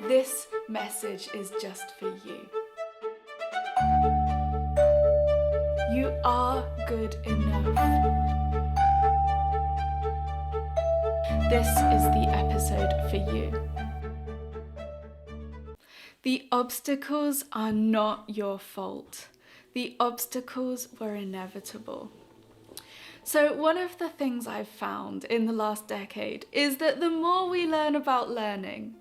this message is just for you. You are good enough. This is the episode for you. The obstacles are not your fault. The obstacles were inevitable. So one of the things I've found in the last decade is that the more we learn about learning,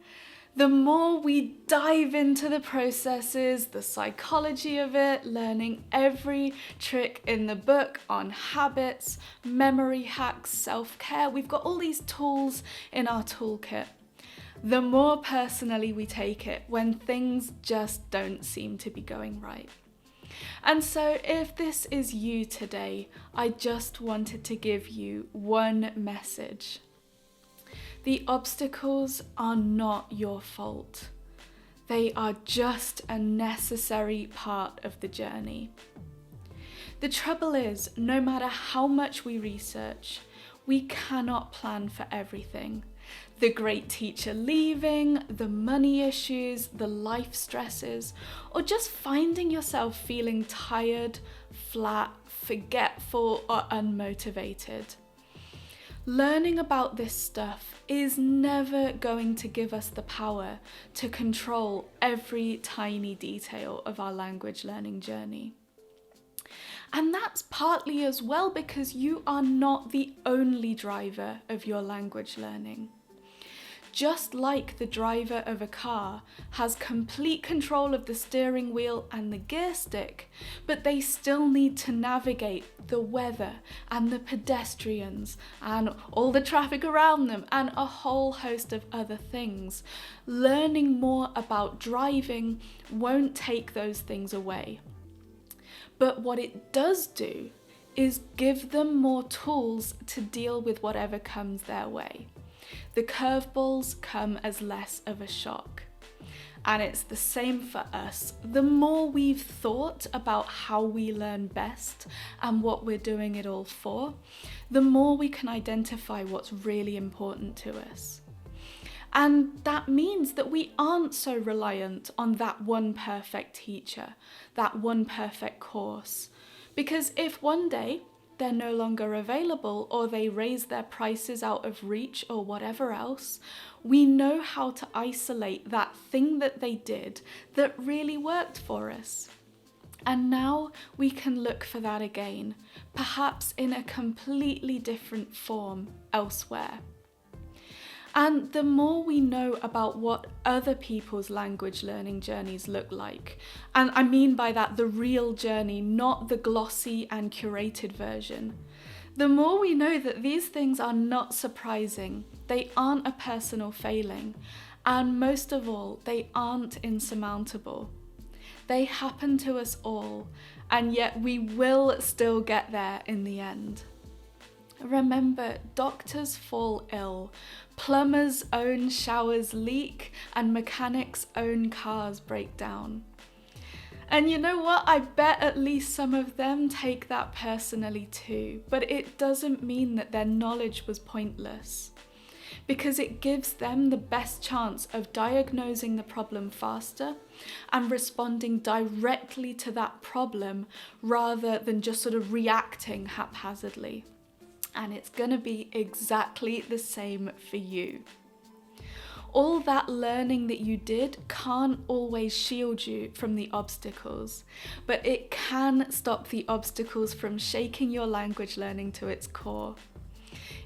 the more we dive into the processes, the psychology of it, learning every trick in the book on habits, memory hacks, self-care. We've got all these tools in our toolkit. The more personally we take it when things just don't seem to be going right. And so if this is you today, I just wanted to give you one message. The obstacles are not your fault. They are just a necessary part of the journey. The trouble is, no matter how much we research, we cannot plan for everything. The great teacher leaving, the money issues, the life stresses, or just finding yourself feeling tired, flat, forgetful, or unmotivated. Learning about this stuff is never going to give us the power to control every tiny detail of our language learning journey. And that's partly as well because you are not the only driver of your language learning. Just like the driver of a car has complete control of the steering wheel and the gear stick, but they still need to navigate the weather and the pedestrians and all the traffic around them and a whole host of other things. Learning more about driving won't take those things away. But what it does do is give them more tools to deal with whatever comes their way. The curveballs come as less of a shock. And it's the same for us. The more we've thought about how we learn best and what we're doing it all for, the more we can identify what's really important to us. And that means that we aren't so reliant on that one perfect teacher, that one perfect course. Because if one day they're no longer available or they raise their prices out of reach or whatever else, we know how to isolate that thing that they did that really worked for us. And now we can look for that again, perhaps in a completely different form elsewhere. And the more we know about what other people's language learning journeys look like, and I mean by that the real journey, not the glossy and curated version, the more we know that these things are not surprising, they aren't a personal failing, and most of all, they aren't insurmountable. They happen to us all, and yet we will still get there in the end. Remember, doctors fall ill, plumbers' own showers leak, and mechanics' own cars break down. And you know what? I bet at least some of them take that personally too, but it doesn't mean that their knowledge was pointless, because it gives them the best chance of diagnosing the problem faster and responding directly to that problem rather than just sort of reacting haphazardly. And it's going to be exactly the same for you. All that learning that you did can't always shield you from the obstacles, but it can stop the obstacles from shaking your language learning to its core.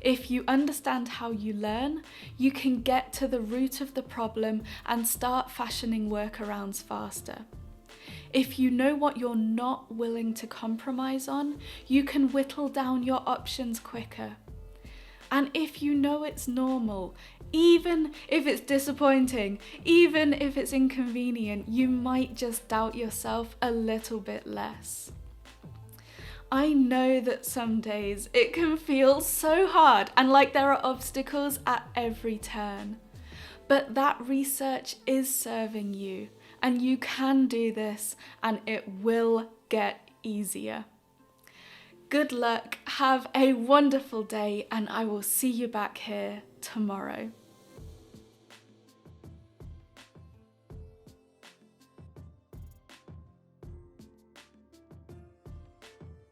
If you understand how you learn, you can get to the root of the problem and start fashioning workarounds faster. If you know what you're not willing to compromise on, you can whittle down your options quicker. And if you know it's normal, even if it's disappointing, even if it's inconvenient, you might just doubt yourself a little bit less. I know that some days it can feel so hard and like there are obstacles at every turn. But that research is serving you. And you can do this, and it will get easier. Good luck, have a wonderful day, and I will see you back here tomorrow.